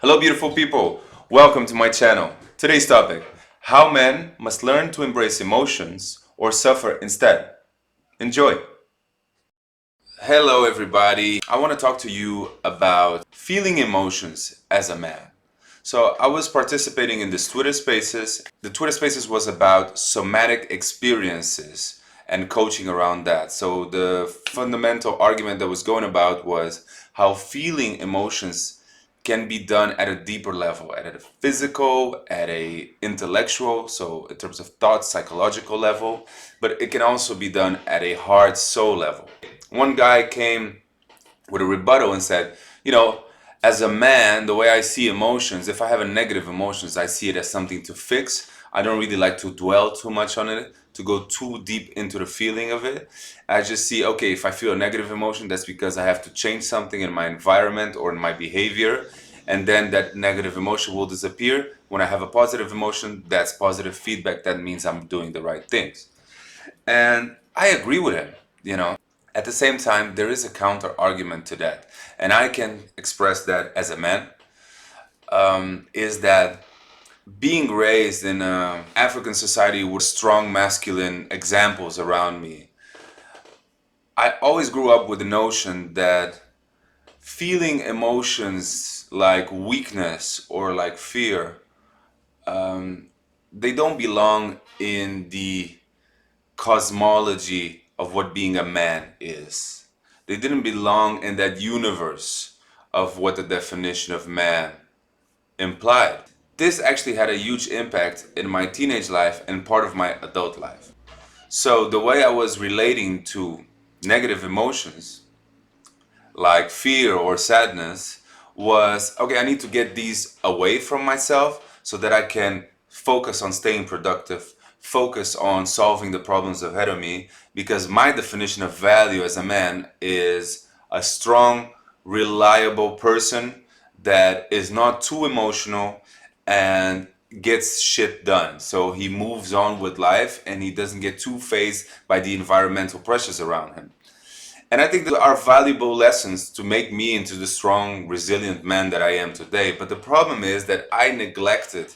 Hello beautiful people, welcome to my channel. Today's topic, how men must learn to embrace emotions or suffer instead. Enjoy! Hello everybody, I want to talk to you about feeling emotions as a man. So I was participating in this Twitter Spaces. The Twitter Spaces was about somatic experiences and coaching around that. So the fundamental argument that was going about was how feeling emotions can be done at a deeper level, at a physical, at a intellectual, so in terms of thought, psychological level, but it can also be done at a heart, soul level. One guy came with a rebuttal and said, as a man, the way I see emotions, if I have a negative emotions, I see it as something to fix. I don't really like to dwell too much on it, to go too deep into the feeling of it. I just see, okay, if I feel a negative emotion, that's because I have to change something in my environment or in my behavior. And then that negative emotion will disappear. When I have a positive emotion, that's positive feedback. That means I'm doing the right things. And I agree with him. At the same time, there is a counter argument to that. And I can express that as a man, is that being raised in an African society with strong masculine examples around me, I always grew up with the notion that feeling emotions like weakness or like fear, they don't belong in the cosmology of what being a man is. They didn't belong in that universe of what the definition of man implied. This actually had a huge impact in my teenage life and part of my adult life. So the way I was relating to negative emotions like fear or sadness was, okay, I need to get these away from myself so that I can focus on staying productive, focus on solving the problems ahead of me, because my definition of value as a man is a strong, reliable person that is not too emotional and gets shit done. So he moves on with life and he doesn't get too fazed by the environmental pressures around him. And I think there are valuable lessons to make me into the strong, resilient man that I am today. But the problem is that I neglected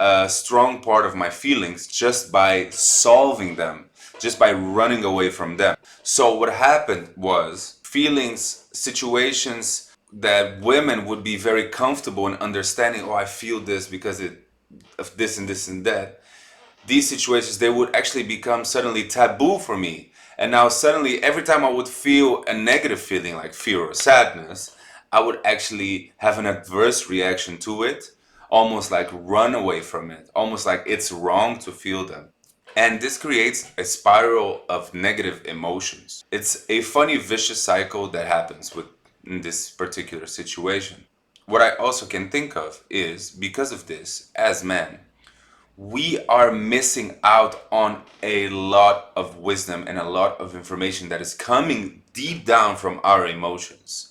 a strong part of my feelings just by solving them, just by running away from them. So what happened was feelings, situations that women would be very comfortable in understanding, oh, I feel this because of this and this and that. These situations, they would actually become suddenly taboo for me. And now suddenly, every time I would feel a negative feeling like fear or sadness, I would actually have an adverse reaction to it, almost like run away from it, almost like it's wrong to feel them. And this creates a spiral of negative emotions. It's a funny vicious cycle that happens with in this particular situation. What I also can think of is, because of this, as men, we are missing out on a lot of wisdom and a lot of information that is coming deep down from our emotions.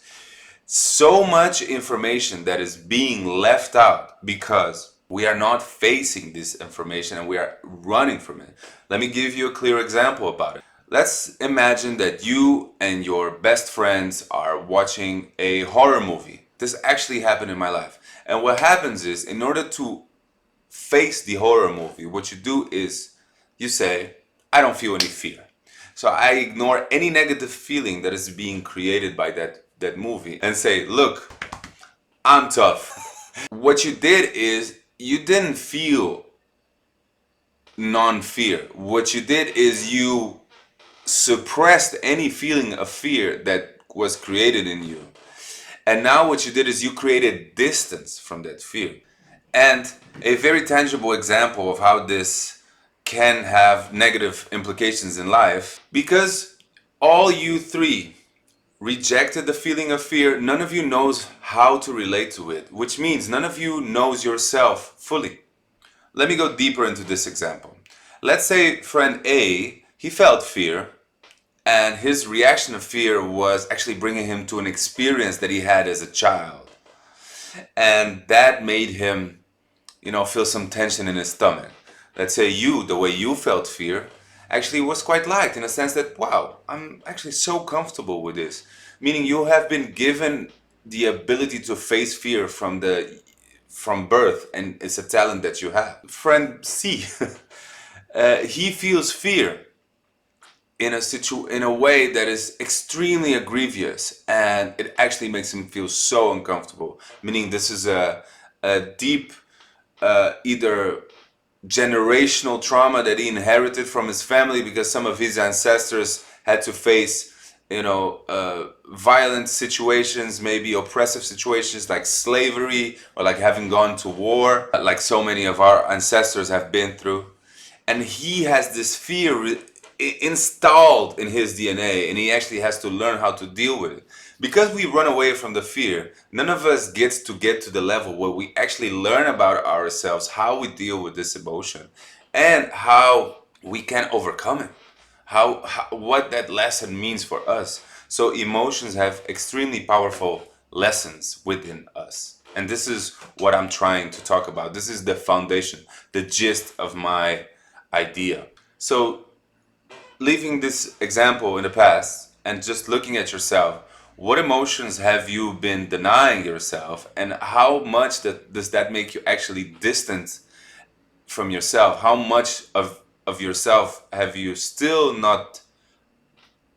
So much information that is being left out because we are not facing this information and we are running from it. Let me give you a clear example about it. Let's imagine that you and your best friends are watching a horror movie. This actually happened in my life. And what happens is, in order to face the horror movie, what you do is you say, I don't feel any fear. So I ignore any negative feeling that is being created by that movie and say, look, I'm tough. What you did is you didn't feel non-fear. What you did is you suppressed any feeling of fear that was created in you. And now what you did is you created distance from that fear. And a very tangible example of how this can have negative implications in life, because all you three rejected the feeling of fear, none of you knows how to relate to it, which means none of you knows yourself fully. Let me go deeper into this example. Let's say friend A, he felt fear, and his reaction of fear was actually bringing him to an experience that he had as a child. And that made him feel some tension in his stomach. Let's say you, the way you felt fear, actually was quite light in a sense that, wow, I'm actually so comfortable with this. Meaning you have been given the ability to face fear from birth, and it's a talent that you have. Friend C, he feels fear in a way that is extremely egregious, and it actually makes him feel so uncomfortable. Meaning, this is a deep either generational trauma that he inherited from his family, because some of his ancestors had to face, violent situations, maybe oppressive situations like slavery, or like having gone to war, like so many of our ancestors have been through. And he has this fear installed in his DNA, and he actually has to learn how to deal with it. Because we run away from the fear, none of us gets to get to the level where we actually learn about ourselves, how we deal with this emotion, and how we can overcome it. How what that lesson means for us. So emotions have extremely powerful lessons within us. And this is what I'm trying to talk about. This is the foundation, the gist of my idea. So leaving this example in the past and just looking at yourself, what emotions have you been denying yourself, and how much does that make you actually distant from yourself? How much of yourself have you still not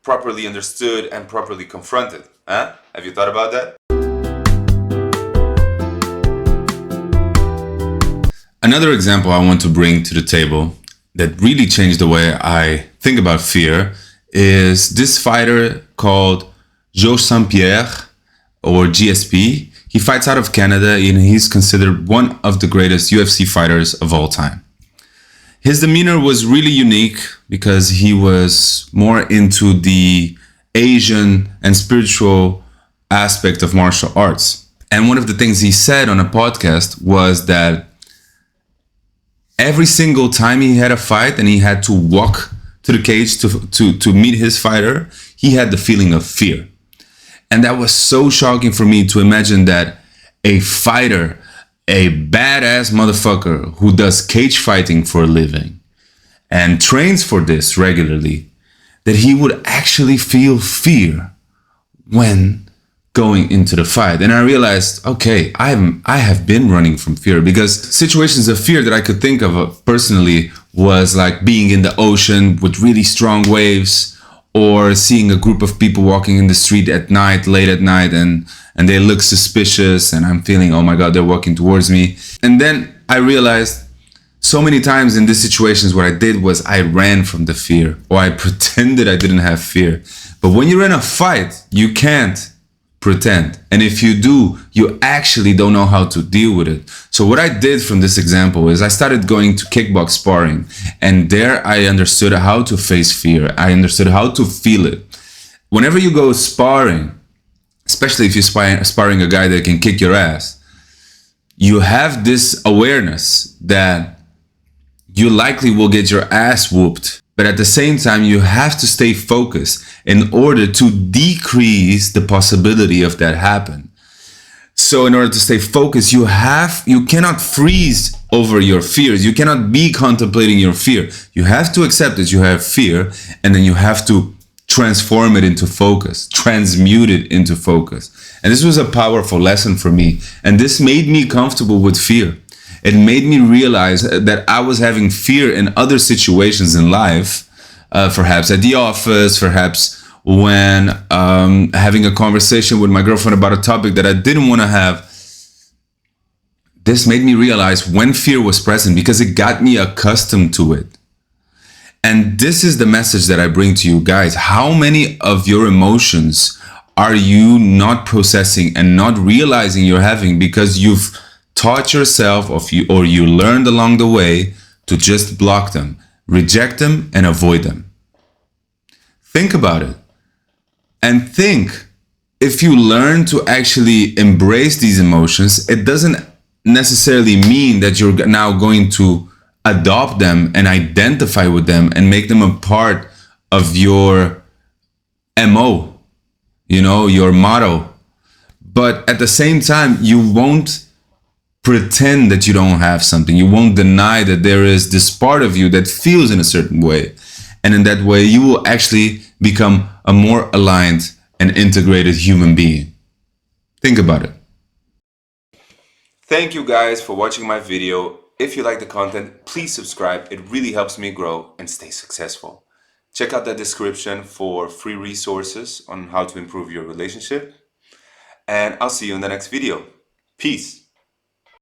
properly understood and properly confronted? Huh? Have you thought about that? Another example I want to bring to the table that really changed the way I think about fear is this fighter called Georges St-Pierre, or GSP. He fights out of Canada, and he's considered one of the greatest UFC fighters of all time. His demeanor was really unique because he was more into the Asian and spiritual aspect of martial arts. And one of the things he said on a podcast was that every single time he had a fight and he had to walk to the cage to meet his fighter, he had the feeling of fear. And that was so shocking for me to imagine that a fighter, a badass motherfucker who does cage fighting for a living and trains for this regularly, that he would actually feel fear when going into the fight. And I realized, okay, I have been running from fear, because situations of fear that I could think of personally was like being in the ocean with really strong waves, or seeing a group of people walking in the street at night, late at night, and they look suspicious, and I'm feeling, oh my God, they're walking towards me. And then I realized so many times in these situations, what I did was I ran from the fear, or I pretended I didn't have fear. But when you're in a fight, you can't pretend. And if you do, you actually don't know how to deal with it. So what I did from this example is I started going to kickbox sparring, and there I understood how to face fear. I understood how to feel it. Whenever you go sparring, especially if you're sparring a guy that can kick your ass, you have this awareness that you likely will get your ass whooped. But at the same time, you have to stay focused in order to decrease the possibility of that happen. So in order to stay focused, you cannot freeze over your fears. You cannot be contemplating your fear. You have to accept that you have fear, and then you have to transform it into focus, transmute it into focus. And this was a powerful lesson for me. And this made me comfortable with fear. It made me realize that I was having fear in other situations in life, perhaps at the office, perhaps when having a conversation with my girlfriend about a topic that I didn't want to have. This made me realize when fear was present, because it got me accustomed to it. And this is the message that I bring to you guys. How many of your emotions are you not processing and not realizing you're having because you've taught yourself or you learned along the way to just block them, reject them, and avoid them? Think about it. And think, if you learn to actually embrace these emotions, it doesn't necessarily mean that you're now going to adopt them and identify with them and make them a part of your MO, your motto. But at the same time, you won't pretend that you don't have something. You won't deny that there is this part of you that feels in a certain way. And in that way, you will actually become a more aligned and integrated human being. Think about it. Thank you guys for watching my video. If you like the content, please subscribe. It really helps me grow and stay successful. Check out the description for free resources on how to improve your relationship. And I'll see you in the next video. Peace.